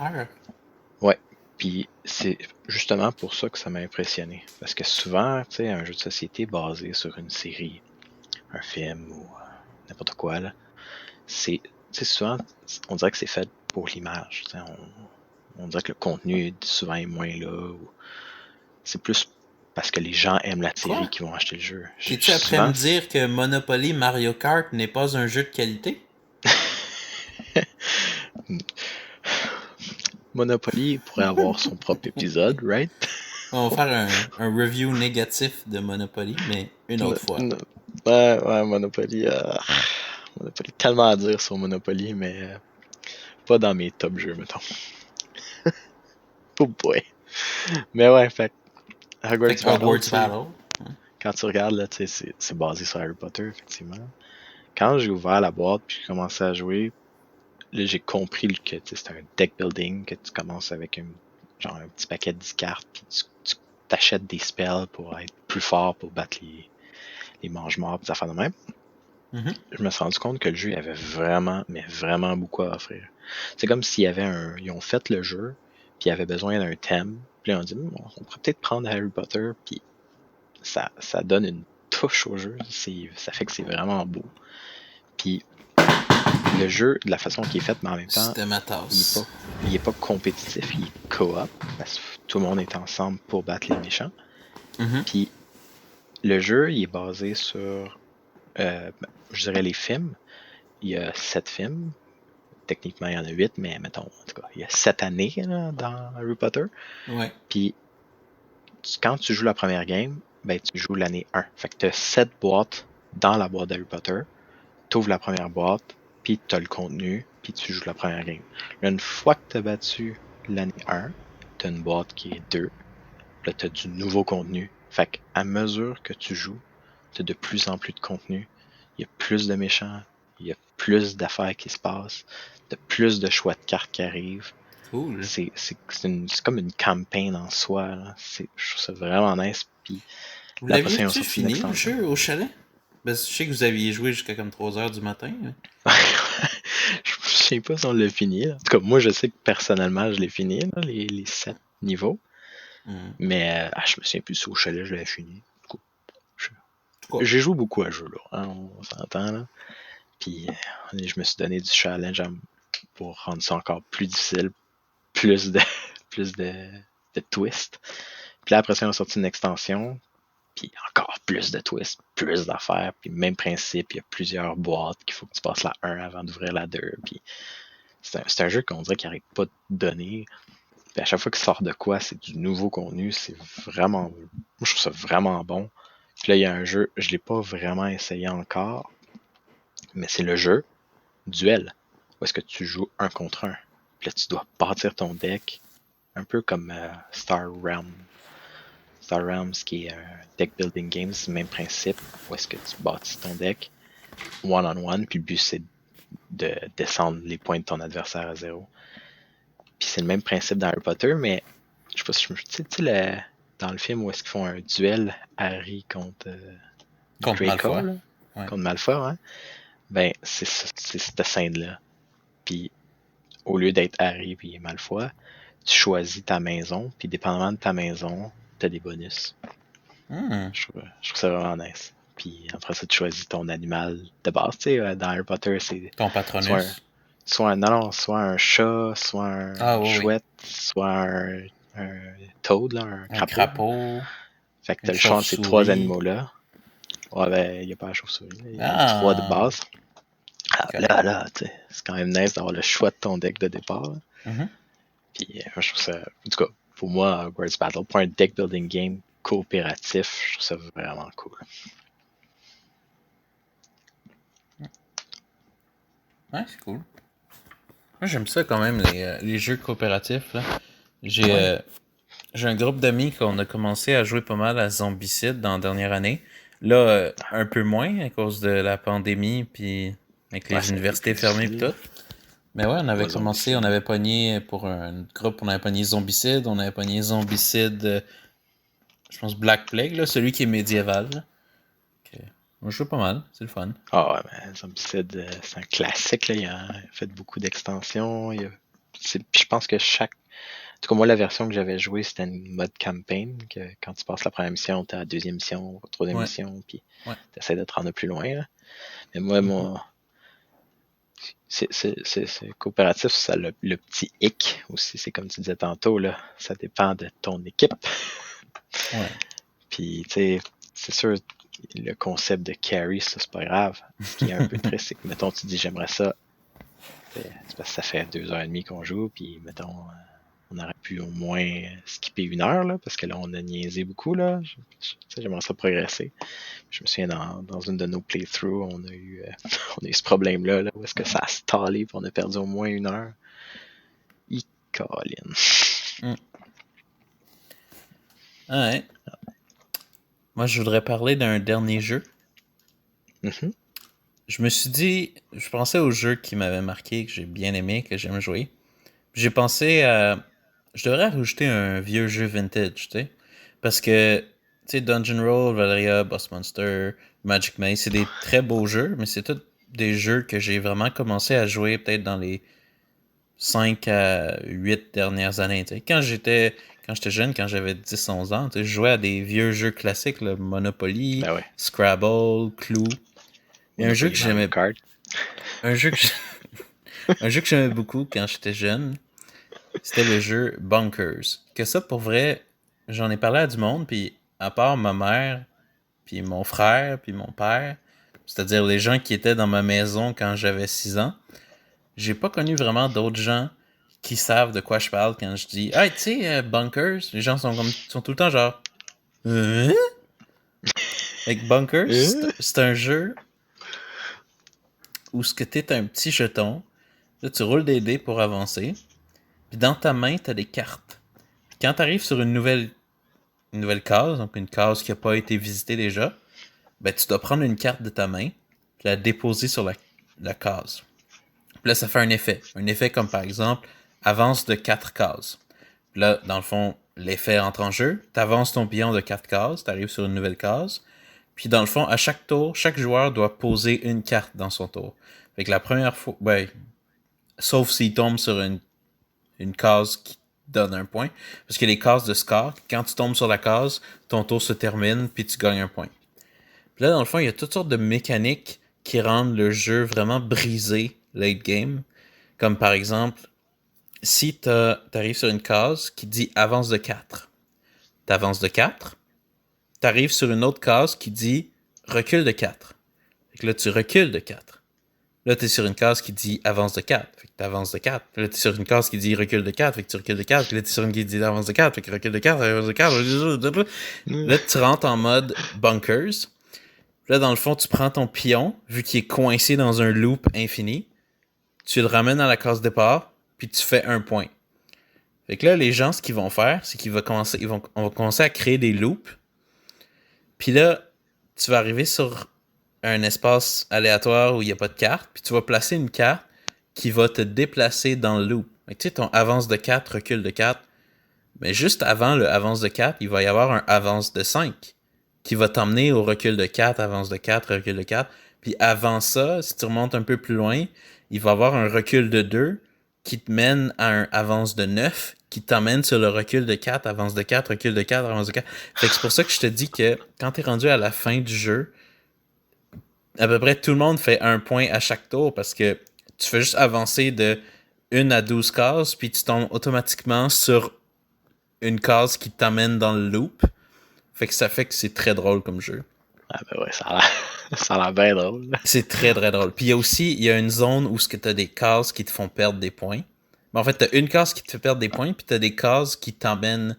Ouais. Puis c'est justement pour ça que ça m'a impressionné. Parce que souvent, tu sais, un jeu de société basé sur une série, un film ou n'importe quoi, là, c'est, tu sais, souvent, on dirait que c'est fait pour l'image. On dirait que le contenu souvent est moins là. Ou c'est plus parce que les gens aiment la série Quoi? qui vont acheter le jeu. T'es-tu après Souvent, me dire que Monopoly Mario Kart n'est pas un jeu de qualité? Monopoly pourrait avoir son propre épisode, right? On va faire un review négatif de Monopoly, mais une No- autre fois. no- ouais, Monopoly. Monopoly, tellement à dire sur Monopoly, mais pas dans mes top jeux, mettons. Oh boy. Mais ouais, fait Fait Hogwarts que Battle, Hogwarts tu sais, Battle. quand tu regardes, là, tu sais, c'est basé sur Harry Potter, effectivement. Quand j'ai ouvert la boîte puis j'ai commencé à jouer, là, j'ai compris que c'est un deck building, que tu commences avec genre un petit paquet de 10 cartes, puis tu t'achètes des spells pour être plus fort, pour battre les mange-morts, des affaires de même. Mhm. Je me suis rendu compte que le jeu avait vraiment, mais vraiment beaucoup à offrir. C'est comme s'il y avait ils ont fait le jeu, puis ils avaient besoin d'un thème, puis là, on dit, on pourrait peut-être prendre Harry Potter, puis ça donne une touche au jeu, ça fait que c'est vraiment beau. Puis le jeu, de la façon qu'il est fait, mais en même temps, C'était ma il est tasse. pas, il est pas compétitif, il est co-op, parce que tout le monde est ensemble pour battre les méchants. Mhm. Puis le jeu, il est basé sur, je dirais les films. Il y a 7 films. Techniquement, il y en a 8, mais mettons, en tout cas, il y a 7 années là, dans Harry Potter. Ouais. Puis quand tu joues la première game, ben tu joues l'année 1. Fait que tu as 7 boîtes dans la boîte d'Harry Potter. Tu ouvres la première boîte, puis tu as le contenu, puis tu joues la première game. Là, une fois que tu as battu l'année 1, tu as une boîte qui est 2. Là, tu as du nouveau contenu. Fait qu'à mesure que tu joues, tu as de plus en plus de contenu. Il y a plus de méchants, il y a plus d'affaires qui se passent, de plus de choix de cartes qui arrivent. Cool. C'est comme une campagne en soi. Là. Je trouve ça vraiment nice. Puis Vous là, après ça, ils ont l'aviez-tu sorti une fini, le extension. jeu, au chalet? Ben, je sais que vous aviez joué jusqu'à comme 3 heures du matin. Hein. Je sais pas si on l'a fini. Là. En tout cas, moi, je sais que personnellement, je l'ai fini, là, les 7 niveaux. Mais je me souviens plus si au chalet, je l'avais fini. Du coup, je- Quoi? j'ai joué beaucoup à ce jeu-là, hein, on s'entend, là. Puis je me suis donné du challenge pour rendre ça encore plus difficile, plus de plus de twists. Puis là, après ça, on a sorti une extension, puis encore plus de twists, plus d'affaires, puis même principe, il y a plusieurs boîtes qu'il faut que tu passes la 1 avant d'ouvrir la 2, puis c'est un jeu qu'on dirait qu'il n'arrête pas de donner. Puis à chaque fois qu'il sort de quoi, c'est du nouveau contenu, c'est vraiment... Moi, je trouve ça vraiment bon. Puis là, il y a un jeu, je l'ai pas vraiment essayé encore, mais c'est le jeu Duel, où est-ce que tu joues un contre un. Puis là, tu dois bâtir ton deck, un peu comme Star Realm. Star Realms, qui est un deck building game, c'est le même principe, où est-ce que tu bâtis ton deck one-on-one, puis le but, c'est de descendre les points de ton adversaire à zéro. Puis c'est le même principe dans Harry Potter, mais je sais pas si je me... Tu sais, dans le film où est-ce qu'ils font un duel Harry contre Contre Draco, Malfoy. là, Ouais. contre Malfoy, hein? Ben, c'est cette scène-là. Puis au lieu d'être Harry puis Malfoy, tu choisis ta maison, puis dépendamment de ta maison, t'as des bonus. Je trouve ça vraiment nice. Puis après ça, tu choisis ton animal de base. Tu sais, dans Harry Potter, c'est Ton soit un, Patronus. soit un chat, soit Ah un oui, oui. chouette, soit un toad, là, un Un crapaud. crapaud. Fait que t'as Une le choix entre ces trois chauve-souris. animaux-là. Ouais, ben, il n'y a pas la chauve-souris. Il y a les trois de Ah, base. Ah, correct. tu sais, c'est quand même nice d'avoir le choix de ton deck de départ. Mhm. Puis je trouve ça, en tout cas, pour moi, Words Battle, pour un deck building game coopératif, je trouve ça vraiment cool. Ouais, c'est cool. Moi, j'aime ça quand même, les jeux coopératifs. Là. J'ai Ouais. j'ai un groupe d'amis qu'on a commencé à jouer pas mal à Zombicide dans la dernière année. Là, un peu moins à cause de la pandémie, puis avec Ouais, les c'est un peu plus universités fermées et difficile. tout. Mais ouais, on avait Moi, commencé, on Zombicide. avait pogné pour un groupe, on avait pogné Zombicide, on avait pogné Zombicide, je pense Black Plague, là, celui qui est médiéval. Là. On joue pas mal, c'est le fun. Ah ouais, mais Zombicide, c'est un classique, là. Il a fait beaucoup d'extensions. Puis je pense que chaque. En tout cas, moi, la version que j'avais jouée, c'était une mode campaign, que quand tu passes la première mission, t'as la deuxième mission, la troisième Ouais, mission, puis ouais. t'essaies de te rendre plus loin, là. Mais moi, Mhm. c'est coopératif, ça a le petit hic aussi, c'est comme tu disais tantôt, là, ça dépend de ton équipe. Ouais. Puis, tu sais, c'est sûr, le concept de carry, ça, c'est pas grave. Ce qui est un peu triste, c'est que, mettons, tu dis, j'aimerais ça, c'est parce que ça fait 2 heures et demie qu'on joue, puis, mettons, on aurait pu au moins skipper 1 heure, là, parce que là, on a niaisé beaucoup, là. J'aimerais ça progresser. Je me souviens, dans une de nos playthroughs, on a eu ce problème-là, là, où est-ce que ça a stallé, puis on a perdu au moins 1 heure. Colin. Mm. Ouais. Moi, je voudrais parler d'un dernier jeu. Mhm. Je me suis dit, je pensais au jeu qui m'avait marqué, que j'ai bien aimé, que j'aime jouer. J'ai pensé à. Je devrais rajouter un vieux jeu vintage, tu sais. Parce que, tu sais, Dungeon Roll, Valeria, Boss Monster, Magic Maze, c'est des très beaux jeux, mais c'est tous des jeux que j'ai vraiment commencé à jouer peut-être dans les 5 à 8 dernières années, tu sais. Quand j'étais jeune, quand j'avais 10 11 ans, tu sais, je jouais à des vieux jeux classiques, là, Monopoly, Ben ouais. Scrabble, Clue. Et un jeu que Monopoly Mario j'aimais, Kart. un jeu que un jeu que j'aimais beaucoup quand j'étais jeune, c'était le jeu Bunkers. Que ça, pour vrai, j'en ai parlé à du monde, puis à part ma mère, puis mon frère, puis mon père, c'est-à-dire les gens qui étaient dans ma maison quand j'avais 6 ans, j'ai pas connu vraiment d'autres gens qui savent de quoi je parle quand je dis hey, tu sais, Bunkers, les gens sont tout le temps genre Hein? Avec Bunkers, c'est un jeu où ce que t'es un petit jeton, là tu roules des dés pour avancer, puis dans ta main, t'as des cartes. Puis quand t'arrives sur une nouvelle case, donc une case qui n'a pas été visitée déjà, ben tu dois prendre une carte de ta main, puis la déposer sur la case. Puis là, ça fait un effet. Un effet comme par exemple, avance de 4 cases. Puis là, dans le fond, l'effet entre en jeu, t'avances ton pion de 4 cases, t'arrives sur une nouvelle case, puis dans le fond, à chaque tour, chaque joueur doit poser une carte dans son tour. Fait que la première fois, ouais, sauf s'il tombe sur une case donne un point. Parce qu'il y a les cases de score. Quand tu tombes sur la case, ton tour se termine, puis tu gagnes un point. Puis là, dans le fond, il y a toutes sortes de mécaniques qui rendent le jeu vraiment brisé late game. Comme par exemple, si tu arrives sur une case qui dit avance de 4, tu avances de 4, tu arrives sur une autre case qui dit recule de 4. Fait que là, tu recules de 4. Là, tu es sur une case qui dit avance de 4. Fait que tu avances de 4. Là, tu es sur une case qui dit recule de 4. Fait que tu recules de 4. Puis là, tu es sur une qui dit avance de 4. Fait que recule de 4. Avance de 4. Là, tu rentres en mode bunkers. Là, dans le fond, tu prends ton pion, vu qu'il est coincé dans un loop infini. Tu le ramènes à la case départ. Puis tu fais un point. Fait que là, les gens, ce qu'ils vont faire, c'est on va commencer à créer des loops. Puis là, tu vas arriver sur un espace aléatoire où il n'y a pas de carte, puis tu vas placer une carte qui va te déplacer dans le loop. Tu sais, ton avance de 4, recul de 4, mais juste avant le avance de 4, il va y avoir un avance de 5 qui va t'emmener au recul de 4, avance de 4, recul de 4. Puis avant ça, si tu remontes un peu plus loin, il va y avoir un recul de 2 qui te mène à un avance de 9 qui t'emmène sur le recul de 4, avance de 4, recul de 4, avance de 4. Fait que c'est pour ça que je te dis que quand tu es rendu à la fin du jeu, à peu près tout le monde fait un point à chaque tour parce que tu fais juste avancer de 1 à 12 cases, puis tu tombes automatiquement sur une case qui t'amène dans le loop. Fait que c'est très drôle comme jeu. Ah ben ouais, ça a l'air bien drôle. C'est très très drôle. Puis il y a une zone où tu as des cases qui te font perdre des points. Mais en fait, tu as une case qui te fait perdre des points, puis tu as des cases qui t'emmènent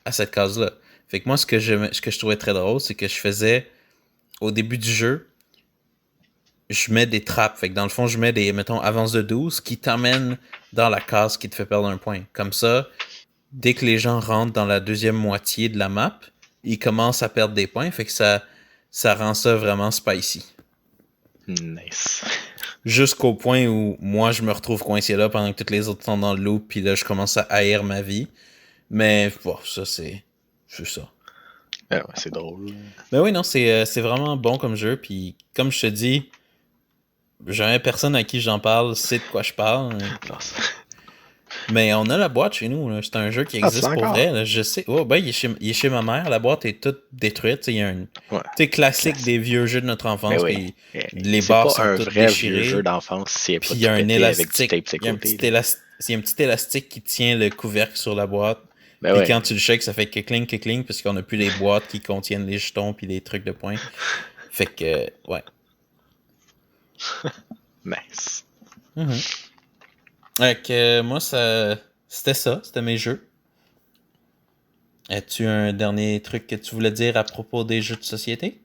à cette case-là. Fait que moi, ce que je trouvais très drôle, c'est que je faisais, au début du jeu, je mets des trappes. Fait que dans le fond, je mets des, mettons, avance de 12 qui t'emmènent dans la case qui te fait perdre un point. Comme ça, dès que les gens rentrent dans la deuxième moitié de la map, ils commencent à perdre des points. Fait que ça rend ça vraiment spicy. Nice. Jusqu'au point où moi, je me retrouve coincé là pendant que toutes les autres sont dans le loop. Puis là, je commence à haïr ma vie. Mais, bon, ça, c'est ça. Ah ouais, c'est drôle. Mais oui, non, c'est vraiment bon comme jeu. Puis, comme je te dis, jamais personne à qui j'en parle sait de quoi je parle. Mais on a la boîte chez nous. Là. C'est un jeu qui existe pour vrai. Là. Je sais. Oh, ben, il est chez ma mère. La boîte est toute détruite. Il y a un classique des vieux jeux de notre enfance. Oui. Les barres sont toutes déchirées. C'est pas un vrai vieux jeu d'enfance. Puis il y a un élastique. Il y a un petit élastique qui tient le couvercle sur la boîte. Puis quand tu le shakes, ça fait que parce qu'on n'a plus les boîtes qui contiennent les jetons puis les trucs de points. Fait que, ouais. Nice. Fait que moi, c'était ça. C'était mes jeux. As-tu un dernier truc que tu voulais dire à propos des jeux de société?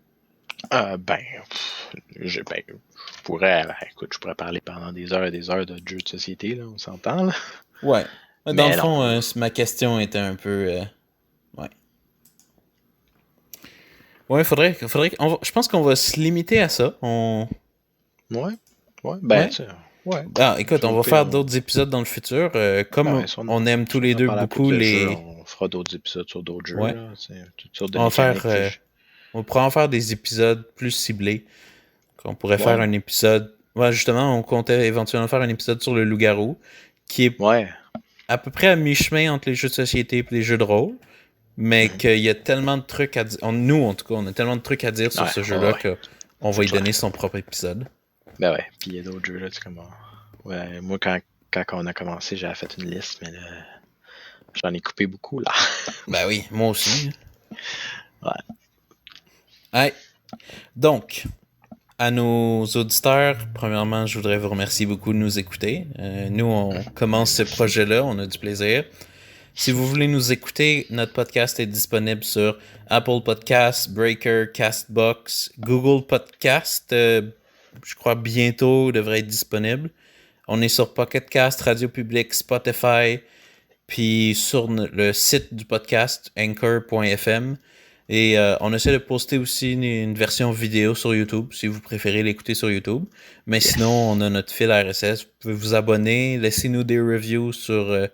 Je pourrais parler pendant des heures et des heures de jeux de société, là, on s'entend, là. Ouais. Dans le fond, ma question était un peu... ouais. Ouais, faudrait je pense qu'on va se limiter à ça. Ouais. Ah, écoute, on va faire d'autres épisodes dans le futur. Comme on aime tous les deux beaucoup les... On fera d'autres épisodes sur d'autres jeux. Ouais. Là, toutes sortes de mécaniques. On pourrait en faire des épisodes plus ciblés. On pourrait faire un épisode... Ouais, justement, on comptait éventuellement faire un épisode sur le loup-garou, qui est à peu près à mi-chemin entre les jeux de société et les jeux de rôle, mais qu'il y a tellement de trucs à dire... Nous, en tout cas, on a tellement de trucs à dire sur ce jeu-là qu'on va y donner son propre épisode. Ben ouais, puis il y a d'autres jeux, là, tu sais comment... Ouais, moi, quand on a commencé, j'avais fait une liste, mais là, j'en ai coupé beaucoup, là. Ben oui, moi aussi. Ouais. Ouais. Donc, à nos auditeurs, premièrement, je voudrais vous remercier beaucoup de nous écouter. Nous, on commence ce projet-là, on a du plaisir. Si vous voulez nous écouter, notre podcast est disponible sur Apple Podcasts, Breaker, Castbox, Google Podcasts. Je crois bientôt devrait être disponible. On est sur Pocket Cast, Radio Public, Spotify, puis sur le site du podcast, anchor.fm. Et on essaie de poster aussi une version vidéo sur YouTube, si vous préférez l'écouter sur YouTube. Mais sinon, on a notre fil RSS. Vous pouvez vous abonner, laissez-nous des reviews sur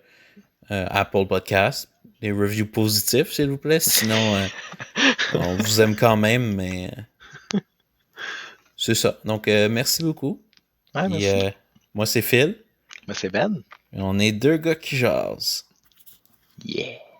Apple Podcasts. Des reviews positifs, s'il vous plaît. Sinon, on vous aime quand même, mais c'est ça. Donc, merci beaucoup. Ouais, merci. Moi, c'est Phil. Moi, c'est Ben. Et on est deux gars qui jasent. Yeah!